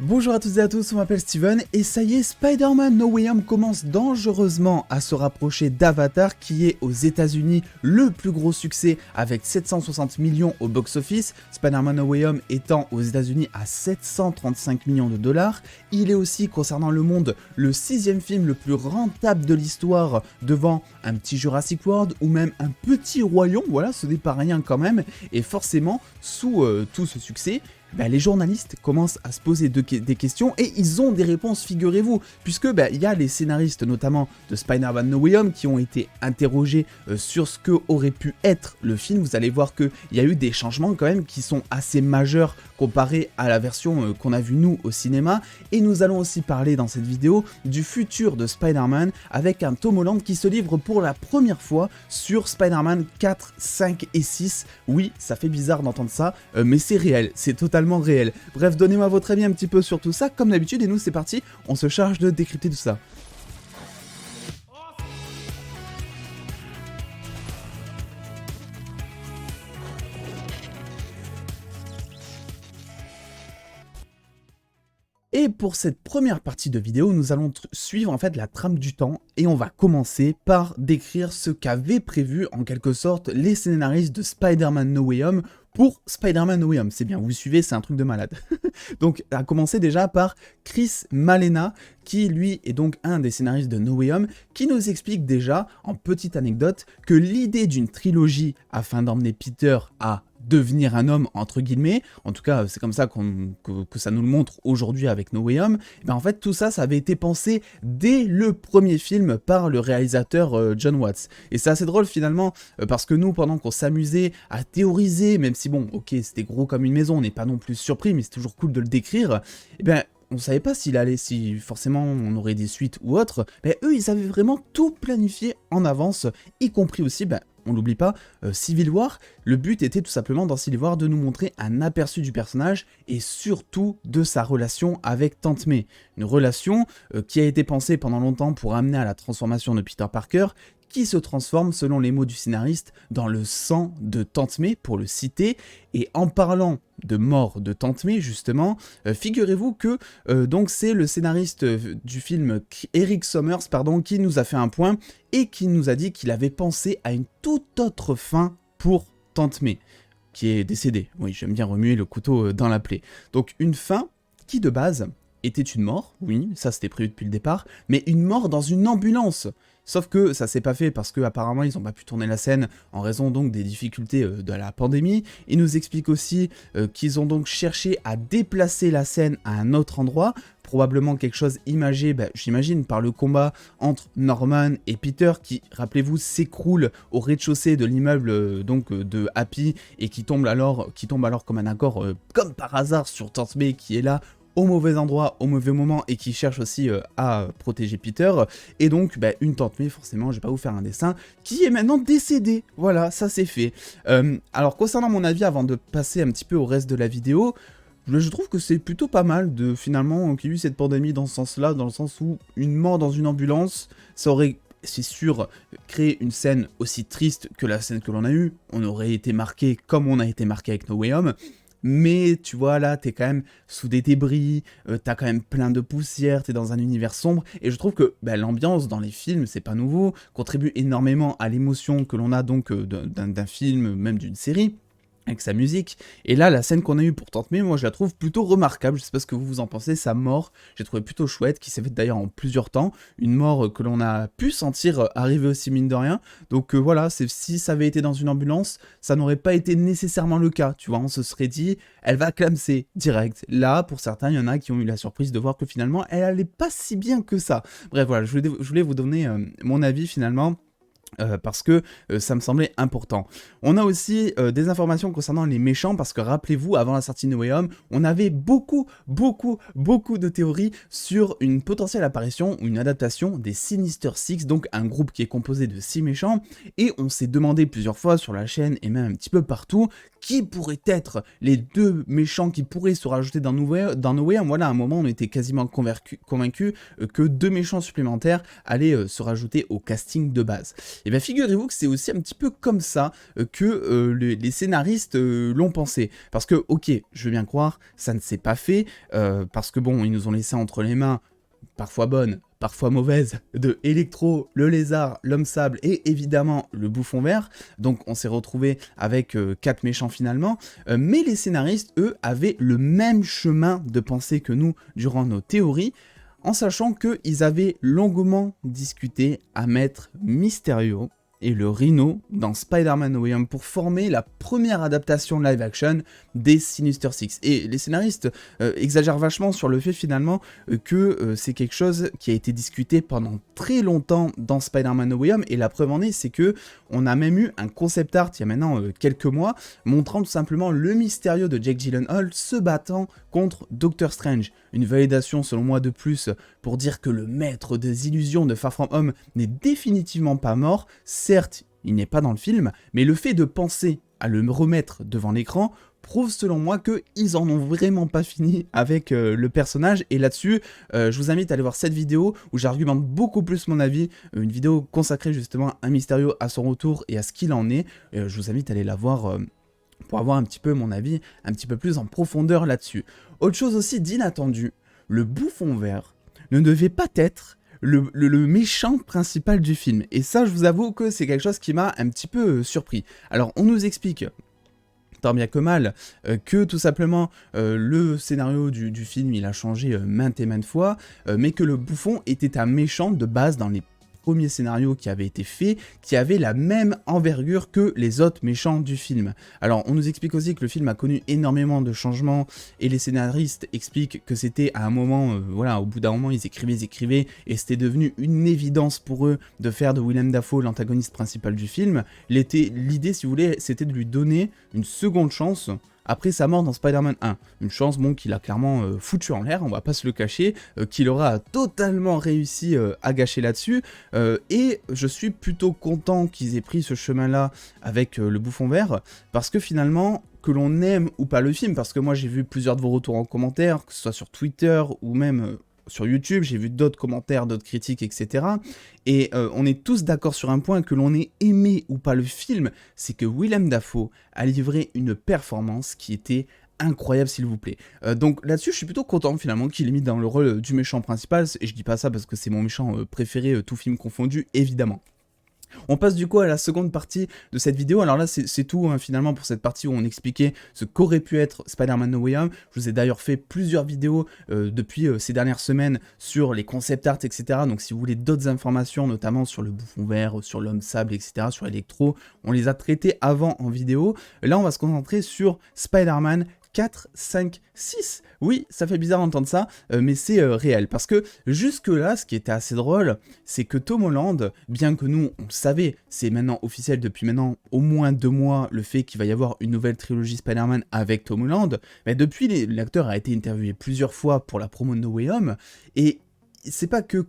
Bonjour à toutes et à tous, on m'appelle Steven et ça y est, Spider-Man No Way Home commence dangereusement à se rapprocher d'Avatar qui est aux États-Unis le plus gros succès avec 760 millions au box-office, Spider-Man No Way Home étant aux États-Unis à 735 millions de dollars. Il est aussi, concernant le monde, le 6e film le plus rentable de l'histoire devant un petit Jurassic World ou même un petit Roi Lion, voilà, ce n'est pas rien quand même, et forcément, sous tout ce succès, les journalistes commencent à se poser des questions et ils ont des réponses, figurez-vous, puisque il y a les scénaristes notamment de Spider-Man No Way Home qui ont été interrogés sur ce que aurait pu être le film. Vous allez voir qu'il y a eu des changements quand même qui sont assez majeurs comparé à la version qu'on a vue nous au cinéma, et nous allons aussi parler dans cette vidéo du futur de Spider-Man avec un Tom Holland qui se livre pour la première fois sur Spider-Man 4, 5 et 6. Oui, ça fait bizarre d'entendre ça, mais c'est réel, c'est totalement réel. Bref, donnez-moi votre avis un petit peu sur tout ça, comme d'habitude, et nous c'est parti, on se charge de décrypter tout ça. Et pour cette première partie de vidéo, nous allons suivre en fait la trame du temps et on va commencer par décrire ce qu'avaient prévu en quelque sorte les scénaristes de Spider-Man No Way Home pour Spider-Man No Way Home. C'est bien, vous suivez, c'est un truc de malade. Donc, à commencer déjà par Chris Malena, qui lui est donc un des scénaristes de No Way Home, qui nous explique déjà, en petite anecdote, que l'idée d'une trilogie afin d'emmener Peter à devenir un homme, entre guillemets, en tout cas c'est comme ça que ça nous le montre aujourd'hui avec No Way Home, et en fait tout ça avait été pensé dès le premier film par le réalisateur John Watts. Et c'est assez drôle finalement, parce que nous, pendant qu'on s'amusait à théoriser, même si bon, ok, c'était gros comme une maison, on n'est pas non plus surpris, mais c'est toujours cool de le décrire, on savait pas si forcément on aurait des suites ou autre, eux ils avaient vraiment tout planifié en avance, y compris aussi, on l'oublie pas, Civil War. Le but était tout simplement dans Civil War de nous montrer un aperçu du personnage et surtout de sa relation avec Tante May. Une relation qui a été pensée pendant longtemps pour amener à la transformation de Peter Parker, qui se transforme, selon les mots du scénariste, dans le sang de Tante May, pour le citer. Et en parlant de mort de Tante May, justement, figurez-vous que donc c'est le scénariste du film Eric Sommers, qui nous a fait un point et qui nous a dit qu'il avait pensé à une toute autre fin pour Tante May, qui est décédée. Oui, j'aime bien remuer le couteau dans la plaie. Donc une fin qui, de base, était une mort, oui, ça c'était prévu depuis le départ, mais une mort dans une ambulance. Sauf que ça s'est pas fait parce qu'apparemment ils n'ont pas pu tourner la scène en raison donc des difficultés de la pandémie. Ils nous expliquent aussi qu'ils ont donc cherché à déplacer la scène à un autre endroit, probablement quelque chose imagé, j'imagine, par le combat entre Norman et Peter qui, rappelez-vous, s'écroule au rez-de-chaussée de l'immeuble de Happy et qui tombe alors comme un accord, comme par hasard, sur Tante May qui est là au mauvais endroit, au mauvais moment, et qui cherche aussi à protéger Peter, et donc une Tante May, forcément, je vais pas vous faire un dessin, qui est maintenant décédée, voilà, ça c'est fait. Alors concernant mon avis, avant de passer un petit peu au reste de la vidéo, je trouve que c'est plutôt pas mal de finalement qu'il y ait eu cette pandémie dans ce sens-là, dans le sens où une mort dans une ambulance, ça aurait, c'est sûr, créé une scène aussi triste que la scène que l'on a eue, on aurait été marqué comme on a été marqué avec No Way Home. Mais tu vois, là, t'es quand même sous des débris, t'as quand même plein de poussière, t'es dans un univers sombre, et je trouve que l'ambiance dans les films, c'est pas nouveau, contribue énormément à l'émotion que l'on a donc d'un film, même d'une série, avec sa musique. Et là, la scène qu'on a eue pour Tante May, moi je la trouve plutôt remarquable, je sais pas ce que vous en pensez, sa mort, j'ai trouvé plutôt chouette, qui s'est faite d'ailleurs en plusieurs temps, une mort que l'on a pu sentir arriver aussi mine de rien, donc voilà, si ça avait été dans une ambulance, ça n'aurait pas été nécessairement le cas, tu vois, on se serait dit, elle va clamser direct. Là, pour certains, il y en a qui ont eu la surprise de voir que finalement, elle allait pas si bien que ça. Bref, voilà, je voulais vous donner mon avis finalement, parce que ça me semblait important. On a aussi des informations concernant les méchants, parce que rappelez-vous, avant la sortie de No Way Home, on avait beaucoup de théories sur une potentielle apparition ou une adaptation des Sinister Six, donc un groupe qui est composé de 6 méchants, et on s'est demandé plusieurs fois sur la chaîne et même un petit peu partout, qui pourraient être les 2 méchants qui pourraient se rajouter dans No Way Home. Voilà, à un moment on était quasiment convaincus que 2 méchants supplémentaires allaient se rajouter au casting de base. Et bien figurez-vous que c'est aussi un petit peu comme ça que les scénaristes l'ont pensé. Parce que, ok, je veux bien croire, ça ne s'est pas fait, parce que bon, ils nous ont laissé entre les mains, parfois bonnes, parfois mauvaises, de Electro, le lézard, l'homme sable et évidemment le bouffon vert. Donc on s'est retrouvé avec 4 méchants finalement. Mais les scénaristes, eux, avaient le même chemin de pensée que nous durant nos théories, en sachant qu'ils avaient longuement discuté à mettre Mysterio et le Rhino dans Spider-Man No Way Home pour former la première adaptation live action des Sinister Six. Et les scénaristes exagèrent vachement sur le fait finalement que c'est quelque chose qui a été discuté pendant très longtemps dans Spider-Man No Way Home, et la preuve en est, c'est que on a même eu un concept art il y a maintenant quelques mois montrant tout simplement le Mysterio de Jake Gyllenhaal se battant contre Doctor Strange. Une validation selon moi de plus pour dire que le maître des illusions de Far From Home n'est définitivement pas mort. Certes, il n'est pas dans le film, mais le fait de penser à le remettre devant l'écran prouve selon moi qu'ils en ont vraiment pas fini avec le personnage. Et là-dessus, je vous invite à aller voir cette vidéo où j'argumente beaucoup plus mon avis, une vidéo consacrée justement à Mysterio, à son retour et à ce qu'il en est. Je vous invite à aller la voir pour avoir un petit peu mon avis, un petit peu plus en profondeur là-dessus. Autre chose aussi d'inattendu, le bouffon vert ne devait pas être le méchant principal du film. Et ça, je vous avoue que c'est quelque chose qui m'a un petit peu surpris. Alors, on nous explique, tant bien que mal, que tout simplement le scénario du film, il a changé maintes et maintes fois, mais que le bouffon était un méchant de base dans les premier scénario qui avait été fait, qui avait la même envergure que les autres méchants du film. Alors, on nous explique aussi que le film a connu énormément de changements, et les scénaristes expliquent que c'était à un moment, voilà, au bout d'un moment, ils écrivaient, et c'était devenu une évidence pour eux de faire de Willem Dafoe l'antagoniste principal du film. L'idée, si vous voulez, c'était de lui donner une seconde chance après sa mort dans Spider-Man 1. Une chance, bon, qu'il a clairement foutu en l'air, on va pas se le cacher, qu'il aura totalement réussi à gâcher là-dessus, et je suis plutôt content qu'ils aient pris ce chemin-là avec le bouffon vert, parce que finalement, que l'on aime ou pas le film, parce que moi j'ai vu plusieurs de vos retours en commentaire, que ce soit sur Twitter ou même sur YouTube, j'ai vu d'autres commentaires, d'autres critiques, etc. Et on est tous d'accord sur un point, que l'on ait aimé ou pas le film, c'est que Willem Dafoe a livré une performance qui était incroyable, s'il vous plaît. Donc là-dessus, je suis plutôt content finalement qu'il ait mis dans le rôle du méchant principal, et je dis pas ça parce que c'est mon méchant préféré, tout film confondu, évidemment. On passe du coup à la seconde partie de cette vidéo. Alors là, c'est tout hein, finalement pour cette partie où on expliquait ce qu'aurait pu être Spider-Man No Way Home. Je vous ai d'ailleurs fait plusieurs vidéos depuis ces dernières semaines sur les concept art, etc. Donc si vous voulez d'autres informations, notamment sur le bouffon vert, sur l'homme sable, etc., sur Electro, on les a traités avant en vidéo. Là, on va se concentrer sur Spider-Man 4, 5, 6. Oui, ça fait bizarre d'entendre ça, mais c'est réel. Parce que jusque-là, ce qui était assez drôle, c'est que Tom Holland, bien que nous, on le savait, c'est maintenant officiel depuis maintenant au moins 2 mois, le fait qu'il va y avoir une nouvelle trilogie Spider-Man avec Tom Holland, mais depuis, l'acteur a été interviewé plusieurs fois pour la promo de No Way Home, et c'est pas qu'il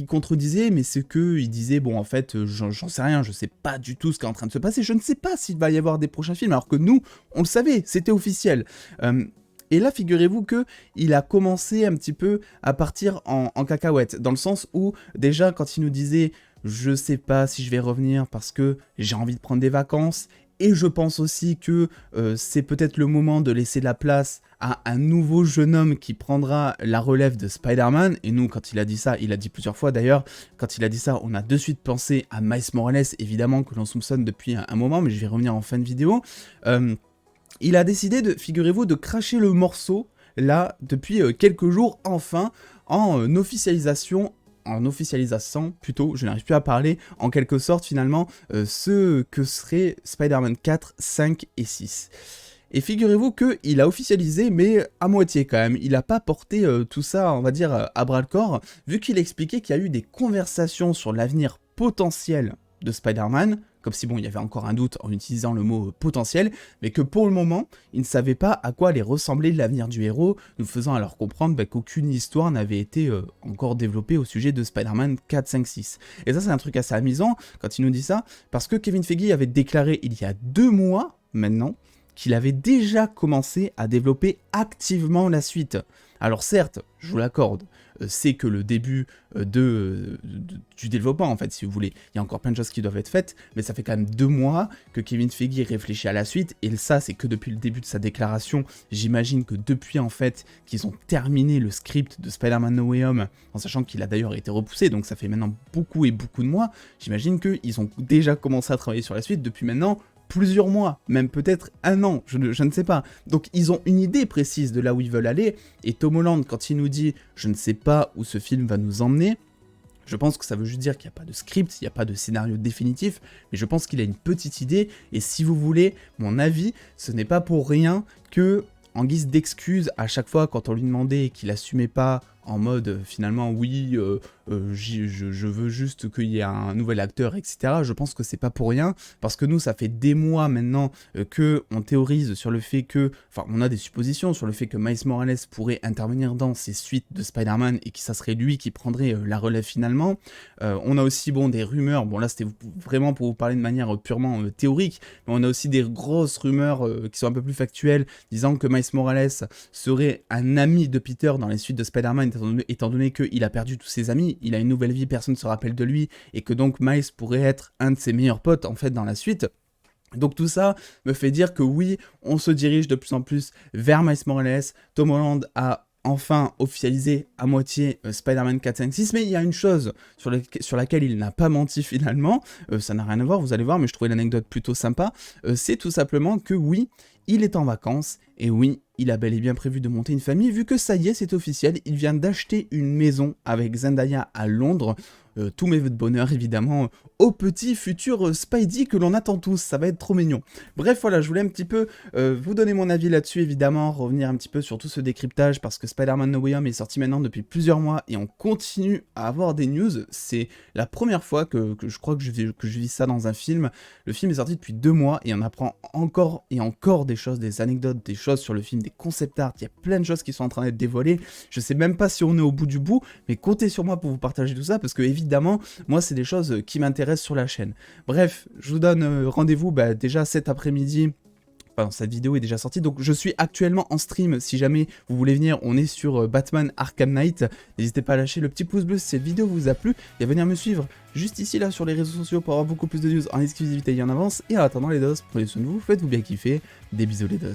contredisait, mais c'est que il disait bon en fait j'en sais rien, je sais pas du tout ce qui est en train de se passer, je ne sais pas s'il va y avoir des prochains films, alors que nous on le savait, c'était officiel. Et là, figurez-vous que il a commencé un petit peu à partir en cacahuète, dans le sens où déjà quand il nous disait je sais pas si je vais revenir parce que j'ai envie de prendre des vacances. Et je pense aussi que c'est peut-être le moment de laisser de la place à un nouveau jeune homme qui prendra la relève de Spider-Man. Et nous, quand il a dit ça, il a dit plusieurs fois d'ailleurs, quand il a dit ça, on a de suite pensé à Miles Morales, évidemment, que l'on soupçonne depuis un moment, mais je vais revenir en fin de vidéo. Il a décidé, figurez-vous, de cracher le morceau, là, depuis quelques jours, enfin, en officialisation plutôt, je n'arrive plus à parler, en quelque sorte finalement, ce que serait Spider-Man 4, 5 et 6. Et figurez-vous qu'il a officialisé, mais à moitié quand même. Il n'a pas porté tout ça, on va dire, à bras-le-corps, vu qu'il expliquait qu'il y a eu des conversations sur l'avenir potentiel de Spider-Man, comme si bon, il y avait encore un doute en utilisant le mot potentiel, mais que pour le moment, il ne savait pas à quoi allait ressembler l'avenir du héros, nous faisant alors comprendre qu'aucune histoire n'avait été encore développée au sujet de Spider-Man 4, 5, 6. Et ça, c'est un truc assez amusant quand il nous dit ça, parce que Kevin Feige avait déclaré il y a 2 mois maintenant qu'il avait déjà commencé à développer activement la suite. Alors certes, je vous l'accorde, c'est que le début du développement en fait, si vous voulez. Il y a encore plein de choses qui doivent être faites, mais ça fait quand même 2 mois que Kevin Feige réfléchit à la suite, et ça c'est que depuis le début de sa déclaration. J'imagine que depuis en fait qu'ils ont terminé le script de Spider-Man No Way Home, en sachant qu'il a d'ailleurs été repoussé, donc ça fait maintenant beaucoup et beaucoup de mois, j'imagine qu'ils ont déjà commencé à travailler sur la suite depuis maintenant plusieurs mois, même peut-être 1 an, je ne sais pas. Donc ils ont une idée précise de là où ils veulent aller, et Tom Holland, quand il nous dit « je ne sais pas où ce film va nous emmener », je pense que ça veut juste dire qu'il n'y a pas de script, il n'y a pas de scénario définitif, mais je pense qu'il a une petite idée, et si vous voulez mon avis, ce n'est pas pour rien que, en guise d'excuse, à chaque fois quand on lui demandait et qu'il assumait pas, en mode finalement oui, je veux juste qu'il y ait un nouvel acteur, etc. Je pense que c'est pas pour rien, parce que nous ça fait des mois maintenant que on théorise sur le fait que, enfin on a des suppositions sur le fait que Miles Morales pourrait intervenir dans ces suites de Spider-Man et que ça serait lui qui prendrait la relève finalement. On a aussi des rumeurs, bon là c'était vraiment pour vous parler de manière purement théorique, mais on a aussi des grosses rumeurs qui sont un peu plus factuelles, disant que Miles Morales serait un ami de Peter dans les suites de Spider-Man, étant donné qu'il a perdu tous ses amis, il a une nouvelle vie, personne ne se rappelle de lui, et que donc Miles pourrait être un de ses meilleurs potes en fait dans la suite. Donc tout ça me fait dire que oui, on se dirige de plus en plus vers Miles Morales. Tom Holland a enfin officialisé à moitié Spider-Man 4, 5, 6, mais il y a une chose sur laquelle il n'a pas menti finalement, ça n'a rien à voir, vous allez voir, mais je trouvais l'anecdote plutôt sympa, c'est tout simplement que oui, il est en vacances, et oui, il a bel et bien prévu de monter une famille, vu que ça y est, c'est officiel, il vient d'acheter une maison avec Zendaya à Londres. Tous mes vœux de bonheur, évidemment, au petit futur Spidey que l'on attend tous, ça va être trop mignon. Bref, voilà, je voulais un petit peu vous donner mon avis là-dessus, évidemment, revenir un petit peu sur tout ce décryptage, parce que Spider-Man No Way Home est sorti maintenant depuis plusieurs mois, et on continue à avoir des news. C'est la première fois que je crois que je vis ça dans un film. Le film est sorti depuis 2 mois, et on apprend encore et encore des choses, des anecdotes, des choses sur le film, des concept art, il y a plein de choses qui sont en train d'être dévoilées. Je sais même pas si on est au bout du bout, mais comptez sur moi pour vous partager tout ça, parce que évidemment, moi c'est des choses qui m'intéressent sur la chaîne. Bref, je vous donne rendez-vous déjà cet après-midi. Enfin, cette vidéo est déjà sortie, donc je suis actuellement en stream. Si jamais vous voulez venir, on est sur Batman Arkham Knight. N'hésitez pas à lâcher le petit pouce bleu si cette vidéo vous a plu et à venir me suivre juste ici là sur les réseaux sociaux pour avoir beaucoup plus de news en exclusivité et en avance. Et en attendant les dos, prenez soin de vous, faites-vous bien kiffer. Des bisous les dos.